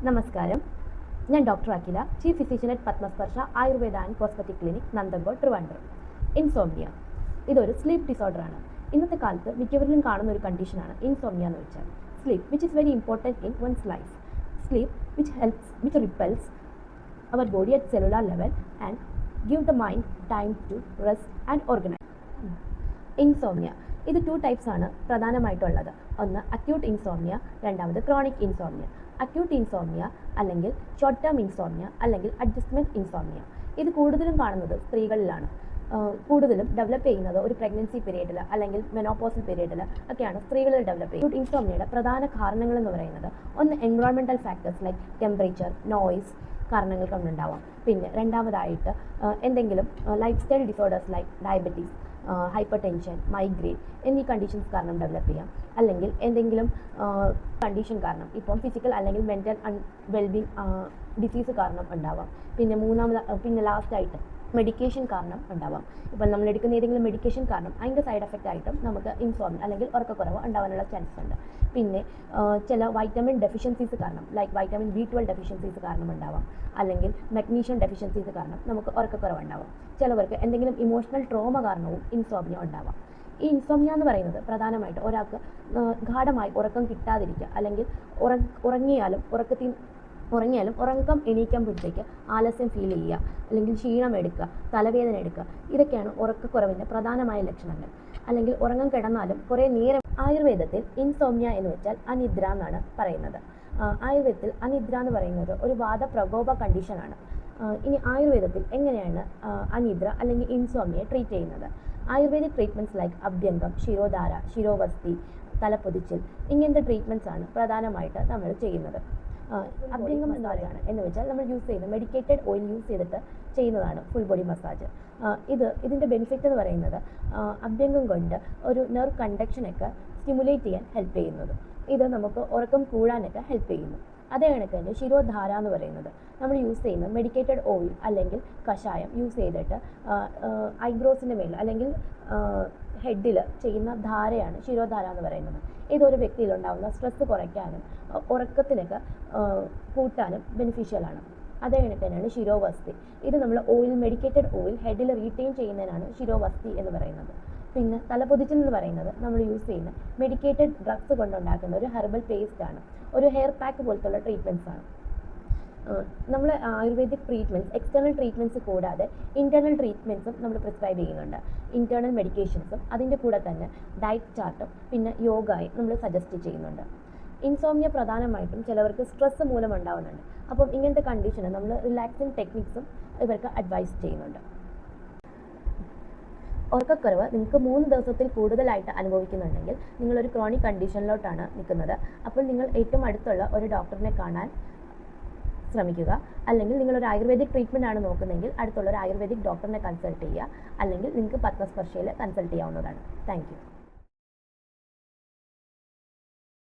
നമസ്കാരം. ഞാൻ doctor Akhila, chief physician at Padmasparsha Ayurveda and cosmetic clinic, Nanthancode, Trivandrum. Insomnia ഇതൊരു സ്ലീപ്പ് ഡിസോർഡർ ആണ്. ഇന്നത്തെ കാലത്ത് മിക്കവരിലും കാണുന്ന ഒരു കണ്ടീഷനാണ് ഇൻസോംനിയ എന്ന് വെച്ചാൽ. Sleep which is very important in once life. Sleep which repels our body at cellular level and give the mind time to rest and organize. Insomnia ഇത് 2 ടൈപ്സ് ആണ് പ്രധാനമായിട്ടുള്ളത്. ഒന്ന് അക്യൂട്ട് ഇൻസോംനിയ, രണ്ടാമത് ക്രോണിക് ഇൻസോംനിയ. അക്യൂട്ട് ഇൻസോംനിയ അല്ലെങ്കിൽ short term insomnia അല്ലെങ്കിൽ adjustment insomnia ഇത് കൂടുതലും കാണുന്നത് സ്ത്രീകളിലാണ്. കൂടുതലും ഡെവലപ്പ് ചെയ്യുന്നത് ഒരു പ്രഗ്നൻസി പീരീഡിൽ അല്ലെങ്കിൽ മെനോപോസൽ പീരീഡിൽ ഒക്കെയാണ് സ്ത്രീകളിൽ ഡെവലപ്പ് ചെയ്യുന്നത്. ഇൻസോംനിയയുടെ പ്രധാന കാരണങ്ങൾ എന്ന് പറയുന്നത് ഒന്ന് environmental factors like temperature, noise കാരണങ്ങൾ കൊണ്ടുണ്ടാവാം. പിന്നെ രണ്ടാമതായിട്ട് എന്തെങ്കിലും life style disorders like diabetes, hyper tension, migraine എന്നീ കണ്ടീഷൻസ് കാരണം ഡെവലപ്പ് ചെയ്യാം. അല്ലെങ്കിൽ എന്തെങ്കിലും കണ്ടീഷൻ കാരണം, ഇപ്പം ഫിസിക്കൽ അല്ലെങ്കിൽ മെൻ്റൽ വെൽബീങ് ഡിസീസ് കാരണം ഉണ്ടാവാം. പിന്നെ ലാസ്റ്റായിട്ട് മെഡിക്കേഷൻ കാരണം ഉണ്ടാവാം. ഇപ്പം നമ്മൾ എടുക്കുന്ന ഏതെങ്കിലും മെഡിക്കേഷൻ കാരണം അതിൻ്റെ സൈഡ് എഫക്റ്റ് ആയിട്ടും നമുക്ക് ഇൻസോംനിയ അല്ലെങ്കിൽ ഉറക്കക്കുറവ് ഉണ്ടാവാനുള്ള ചാൻസസ് ഉണ്ട്. പിന്നെ ചില വൈറ്റമിൻ ഡെഫിഷ്യൻസീസ് കാരണം ലൈക്ക് വൈറ്റമിൻ B12 ഡെഫിഷ്യൻസീസ് കാരണം ഉണ്ടാവാം. അല്ലെങ്കിൽ മഗ്നീഷ്യം ഡെഫിഷ്യൻസീസ് കാരണം നമുക്ക് ഉറക്കക്കുറവ് ഉണ്ടാവാം. ചിലവർക്ക് എന്തെങ്കിലും ഇമോഷണൽ ട്രോമ കാരണവും ഇൻസോംനിയ ഉണ്ടാവാം. ഈ ഇൻസോംനിയ എന്ന് പറയുന്നത് പ്രധാനമായിട്ട് ഒരാൾക്ക് ഗാഢമായി ഉറക്കം കിട്ടാതിരിക്കുക, അല്ലെങ്കിൽ ഉറങ്ങിയാലും ഉറക്കം എണീക്കുമ്പോഴത്തേക്ക് ആലസ്യം ഫീൽ ചെയ്യുക, അല്ലെങ്കിൽ ക്ഷീണം എടുക്കുക, തലവേദന എടുക്കുക, ഇതൊക്കെയാണ് ഉറക്കക്കുറവിൻ്റെ പ്രധാനമായ ലക്ഷണങ്ങൾ. അല്ലെങ്കിൽ ഉറങ്ങാൻ കിടന്നാലും കുറേ നേരം. ആയുർവേദത്തിൽ ഇൻസോംനിയ എന്ന് വെച്ചാൽ അനിദ്ര എന്നാണ് പറയുന്നത്. ആയുർവേദത്തിൽ അനിദ്ര എന്ന് പറയുന്നത് ഒരു വാദപ്രകോപ കണ്ടീഷനാണ്. ഇനി ആയുർവേദത്തിൽ എങ്ങനെയാണ് അനിദ്ര അല്ലെങ്കിൽ ഇൻസോംനിയ ട്രീറ്റ് ചെയ്യുന്നത്? Ayurvedic treatments like അഭ്യംഗം, shirodhara, shirovasti, തലപ്പൊതിച്ചിൽ ഇങ്ങനത്തെ ട്രീറ്റ്മെൻറ്റ്സ് ആണ് പ്രധാനമായിട്ട് നമ്മൾ ചെയ്യുന്നത്. അഭ്യംഗ മസാജാണ് എന്ന് വെച്ചാൽ നമ്മൾ യൂസ് ചെയ്യുന്ന മെഡിക്കേറ്റഡ് ഓയിൽ യൂസ് ചെയ്തിട്ട് ചെയ്യുന്നതാണ് ഫുൾ ബോഡി മസാജ്. ഇതിൻ്റെ ബെനിഫിറ്റ് എന്ന് പറയുന്നത് അഭ്യംഗം കൊണ്ട് ഒരു നെർവ് കണ്ടക്ഷനൊക്കെ സ്റ്റിമുലേറ്റ് ചെയ്യാൻ ഹെൽപ്പ് ചെയ്യുന്നത്. ഇത് നമുക്ക് ഉറക്കം കൂടാനൊക്കെ ഹെൽപ്പ് ചെയ്യുന്നു. അതേ കണക്ക് തന്നെ ശിരോധാര എന്ന് പറയുന്നത് നമ്മൾ യൂസ് ചെയ്യുന്ന മെഡിക്കേറ്റഡ് ഓയിൽ അല്ലെങ്കിൽ കഷായം യൂസ് ചെയ്തിട്ട് ഐബ്രോസിൻ്റെ മേൽ അല്ലെങ്കിൽ ഹെഡിൽ ചെയ്യുന്ന ധാരയാണ് ശിരോധാര എന്ന് പറയുന്നത്. ഇതൊരു വ്യക്തിയിലുണ്ടാകുന്ന സ്ട്രെസ്സ് കുറയ്ക്കാനും ഉറക്കത്തിനൊക്കെ കൂട്ടാനും ബെനിഫിഷ്യലാണ്. അതേ കണക്ക് തന്നെയാണ് ശിരോവസ്തി. ഇത് നമ്മൾ മെഡിക്കേറ്റഡ് ഓയിൽ ഹെഡിൽ റീറ്റെയിൻ ചെയ്യുന്നതിനാണ് ശിരോവസ്തി എന്ന് പറയുന്നത്. പിന്നെ തലപ്പൊതിച്ചിൽ എന്ന് പറയുന്നത് നമ്മൾ യൂസ് ചെയ്യുന്ന മെഡിക്കേറ്റഡ് ഡ്രഗ്സ് കൊണ്ടുണ്ടാക്കുന്ന ഒരു ഹെർബൽ പേസ്റ്റ് ആണ്. ഒരു ഹെയർ പാക്ക് പോലത്തുള്ള ട്രീറ്റ്മെൻറ്റ്സ് ആണ്. നമ്മൾ ആയുർവേദിക് ട്രീറ്റ്മെൻറ്റ്സ്, എക്സ്റ്റേണൽ ട്രീറ്റ്മെൻറ്റ്സ് കൂടാതെ ഇൻറ്റേർണൽ ട്രീറ്റ്മെൻറ്റ്സും നമ്മൾ പ്രിസ്ക്രൈബ് ചെയ്യുന്നുണ്ട്. ഇൻറ്റേർണൽ മെഡിക്കേഷൻസും അതിൻ്റെ കൂടെ തന്നെ ഡയറ്റ് ചാർട്ടും പിന്നെ യോഗയും നമ്മൾ സജസ്റ്റ് ചെയ്യുന്നുണ്ട്. ഇൻസോംനിയ പ്രധാനമായിട്ടും ചിലവർക്ക് സ്ട്രെസ്സ് മൂലം ഉണ്ടാവുന്നുണ്ട്. അപ്പം ഇങ്ങനത്തെ കണ്ടീഷന് നമ്മൾ റിലാക്സിങ് ടെക്നിക്സും ഇവർക്ക് അഡ്വൈസ് ചെയ്യുന്നുണ്ട്. ഉറക്കക്കുറവ് നിങ്ങൾക്ക് 3 ദിവസത്തിൽ കൂടുതലായിട്ട് അനുഭവിക്കുന്നുണ്ടെങ്കിൽ നിങ്ങളൊരു ക്രോണിക് കണ്ടീഷനിലോട്ടാണ് നിൽക്കുന്നത്. അപ്പോൾ നിങ്ങൾ ഏറ്റവും അടുത്തുള്ള ഒരു ഡോക്ടറിനെ കാണാൻ ശ്രമിക്കുക. അല്ലെങ്കിൽ നിങ്ങളൊരു ആയുർവേദിക് ട്രീറ്റ്മെൻറ്റ് ആണ് നോക്കുന്നതെങ്കിൽ അടുത്തുള്ള ഒരു ആയുർവേദിക് ഡോക്ടറിനെ കൺസൾട്ട് ചെയ്യുക. അല്ലെങ്കിൽ നിങ്ങൾക്ക് പത്മസ്പർശയിൽ കൺസൾട്ട് ചെയ്യാവുന്നതാണ്. Thank you.